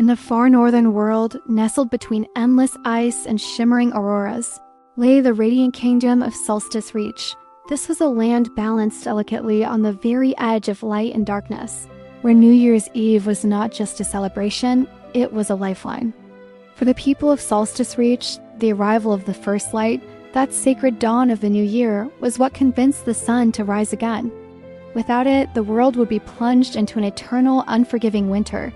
In the far northern world, nestled between endless ice and shimmering auroras, lay the radiant kingdom of Solstice Reach. This was a land balanced delicately on the very edge of light and darkness, where New Year's Eve was not just a celebration, it was a lifeline. For the people of Solstice Reach, the arrival of the first light, that sacred dawn of the new year, was what convinced the sun to rise again. Without it, the world would be plunged into an eternal, unforgiving winter.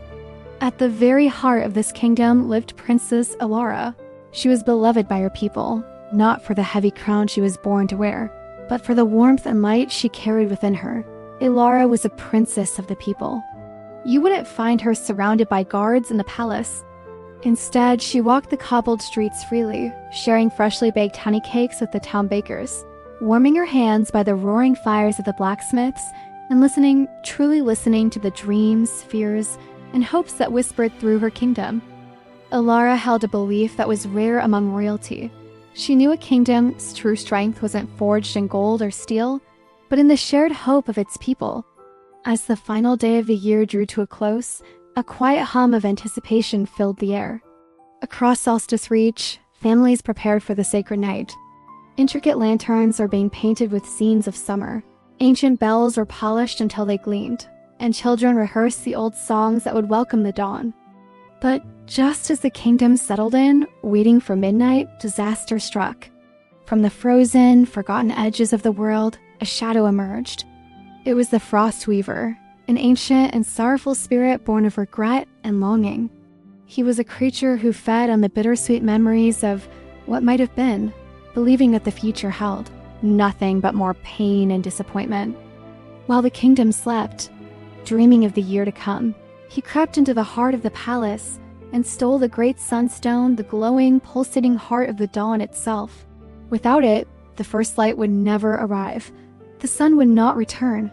At the very heart of this kingdom lived Princess Elara. She was beloved by her people, not for the heavy crown she was born to wear, but for the warmth and light she carried within her. Elara was a princess of the people. You wouldn't find her surrounded by guards in the palace. Instead, she walked the cobbled streets freely, sharing freshly baked honey cakes with the town bakers, warming her hands by the roaring fires of the blacksmiths, and truly listening to the dreams, fears, and hopes that whispered through her kingdom. Elara held a belief that was rare among royalty. She knew a kingdom's true strength wasn't forged in gold or steel, but in the shared hope of its people. As the final day of the year drew to a close, a quiet hum of anticipation filled the air. Across Solstice Reach, families prepared for the sacred night. Intricate lanterns are being painted with scenes of summer. Ancient bells were polished until they gleamed, and children rehearsed the old songs that would welcome the dawn. But just as the kingdom settled in, waiting for midnight, disaster struck. From the frozen, forgotten edges of the world, a shadow emerged. It was the Frost Weaver, an ancient and sorrowful spirit born of regret and longing. He was a creature who fed on the bittersweet memories of what might have been, believing that the future held nothing but more pain and disappointment. While the kingdom slept, dreaming of the year to come, he crept into the heart of the palace and stole the great sunstone, the glowing, pulsating heart of the dawn itself. Without it, the first light would never arrive. The sun would not return.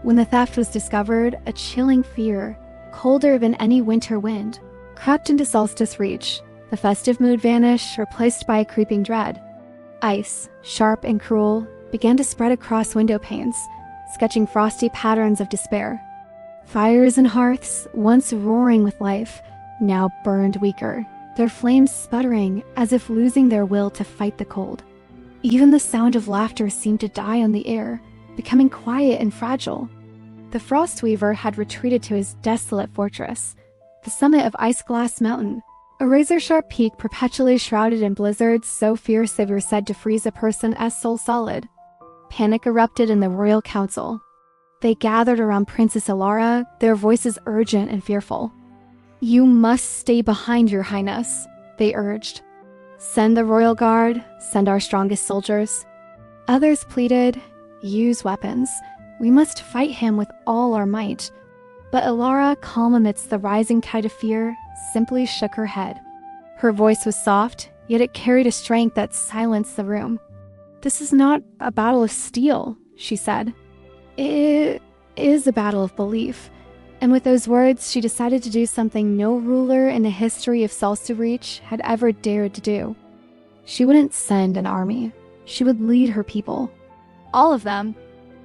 When the theft was discovered, a chilling fear, colder than any winter wind, crept into Solstice Reach. The festive mood vanished, replaced by a creeping dread. Ice, sharp and cruel, began to spread across window panes, sketching frosty patterns of despair. Fires and hearths, once roaring with life, now burned weaker, their flames sputtering as if losing their will to fight the cold. Even the sound of laughter seemed to die on the air, becoming quiet and fragile. The Frost Weaver had retreated to his desolate fortress, the summit of Ice-Glass Mountain, a razor-sharp peak perpetually shrouded in blizzards so fierce they were said to freeze a person as soul solid. Panic erupted in the royal council. They gathered around Princess Elara, their voices urgent and fearful. "You must stay behind, Your Highness," they urged. "Send the royal guard, send our strongest soldiers." Others pleaded, "Use weapons. We must fight him with all our might." But Elara, calm amidst the rising tide of fear, simply shook her head. Her voice was soft, yet it carried a strength that silenced the room. "This is not a battle of steel," she said. "It is a battle of belief." And with those words, she decided to do something no ruler in the history of Solstice Reach had ever dared to do. She wouldn't send an army. She would lead her people. All of them.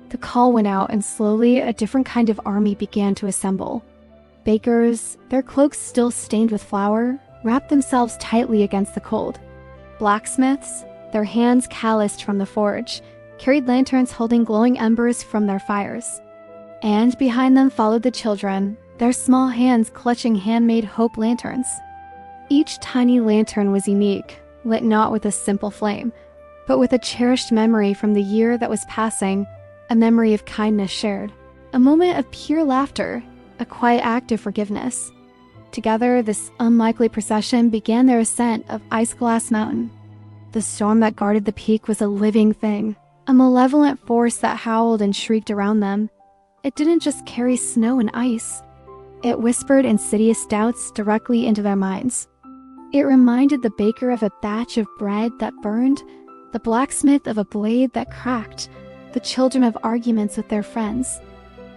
The call went out, and slowly a different kind of army began to assemble. Bakers, their cloaks still stained with flour, wrapped themselves tightly against the cold. Blacksmiths, their hands calloused from the forge, carried lanterns holding glowing embers from their fires. And behind them followed the children, their small hands clutching handmade hope lanterns. Each tiny lantern was unique, lit not with a simple flame, but with a cherished memory from the year that was passing, a memory of kindness shared, a moment of pure laughter, a quiet act of forgiveness. Together, this unlikely procession began their ascent of Ice-Glass Mountain. The storm that guarded the peak was a living thing, a malevolent force that howled and shrieked around them. It didn't just carry snow and ice. It whispered insidious doubts directly into their minds. It reminded the baker of a batch of bread that burned, the blacksmith of a blade that cracked, the children of arguments with their friends.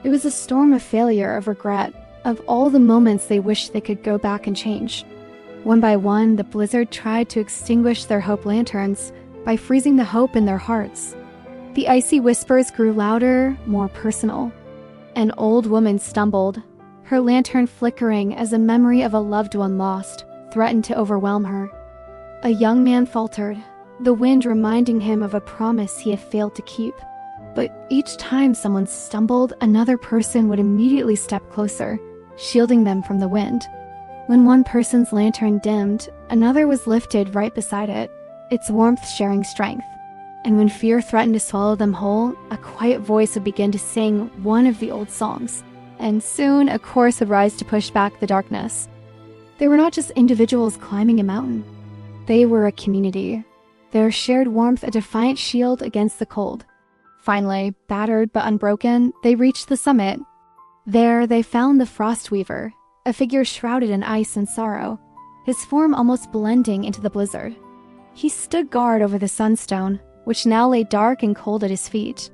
It was a storm of failure, of regret, of all the moments they wished they could go back and change. One by one, the blizzard tried to extinguish their hope lanterns by freezing the hope in their hearts. The icy whispers grew louder, more personal. An old woman stumbled, her lantern flickering as a memory of a loved one lost threatened to overwhelm her. A young man faltered, the wind reminding him of a promise he had failed to keep. But each time someone stumbled, another person would immediately step closer, shielding them from the wind. When one person's lantern dimmed, another was lifted right beside it, its warmth sharing strength. And when fear threatened to swallow them whole, a quiet voice would begin to sing one of the old songs, and soon a chorus would rise to push back the darkness. They were not just individuals climbing a mountain. They were a community, their shared warmth a defiant shield against the cold. Finally, battered but unbroken, they reached the summit. There, they found the Frostweaver, a figure shrouded in ice and sorrow, his form almost blending into the blizzard. He stood guard over the sunstone, which now lay dark and cold at his feet.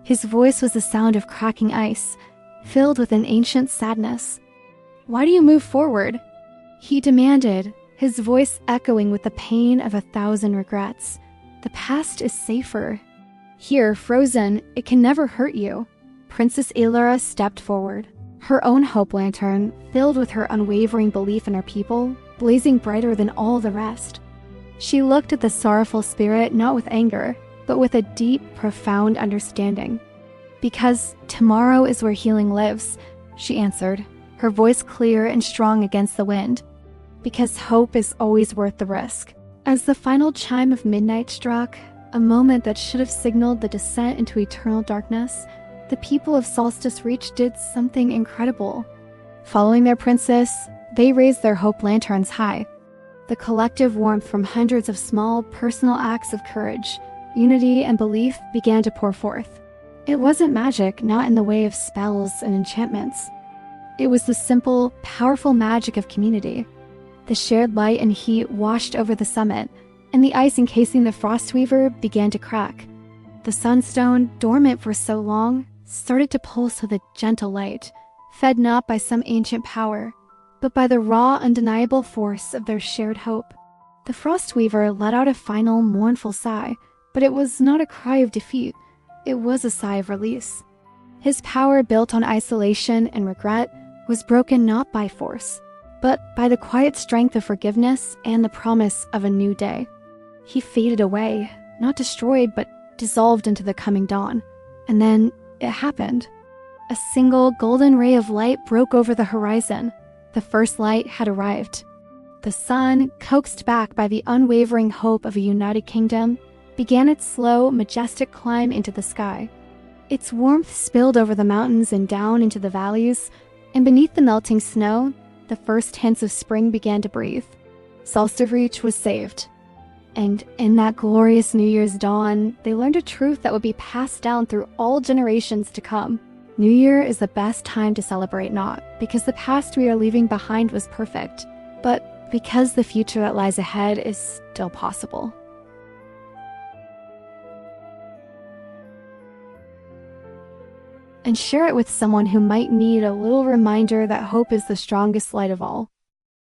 His voice was the sound of cracking ice, filled with an ancient sadness. "Why do you move forward?" he demanded, his voice echoing with the pain of 1,000 regrets. "The past is safer. Here, frozen, it can never hurt you." Princess Elara stepped forward, her own hope lantern, filled with her unwavering belief in her people, blazing brighter than all the rest. She looked at the sorrowful spirit not with anger, but with a deep, profound understanding. "Because tomorrow is where healing lives," she answered, her voice clear and strong against the wind. "Because hope is always worth the risk." As the final chime of midnight struck, a moment that should have signaled the descent into eternal darkness, the people of Solstice Reach did something incredible. Following their princess, they raised their hope lanterns high. The collective warmth from hundreds of small, personal acts of courage, unity, and belief began to pour forth. It wasn't magic, not in the way of spells and enchantments. It was the simple, powerful magic of community. The shared light and heat washed over the summit, and the ice encasing the Frostweaver began to crack. The sunstone, dormant for so long, started to pulse with a gentle light, fed not by some ancient power, but by the raw, undeniable force of their shared hope. The Frostweaver let out a final, mournful sigh, but it was not a cry of defeat. It was a sigh of release. His power, built on isolation and regret, was broken not by force, but by the quiet strength of forgiveness and the promise of a new day. He faded away, not destroyed, but dissolved into the coming dawn. And then it happened. A single golden ray of light broke over the horizon. The first light had arrived. The sun, coaxed back by the unwavering hope of a united kingdom, began its slow, majestic climb into the sky. Its warmth spilled over the mountains and down into the valleys, and beneath the melting snow, the first hints of spring began to breathe. Solstice Reach was saved. And in that glorious New Year's dawn, they learned a truth that would be passed down through all generations to come. New Year is the best time to celebrate not because the past we are leaving behind was perfect, but because the future that lies ahead is still possible. And share it with someone who might need a little reminder that hope is the strongest light of all.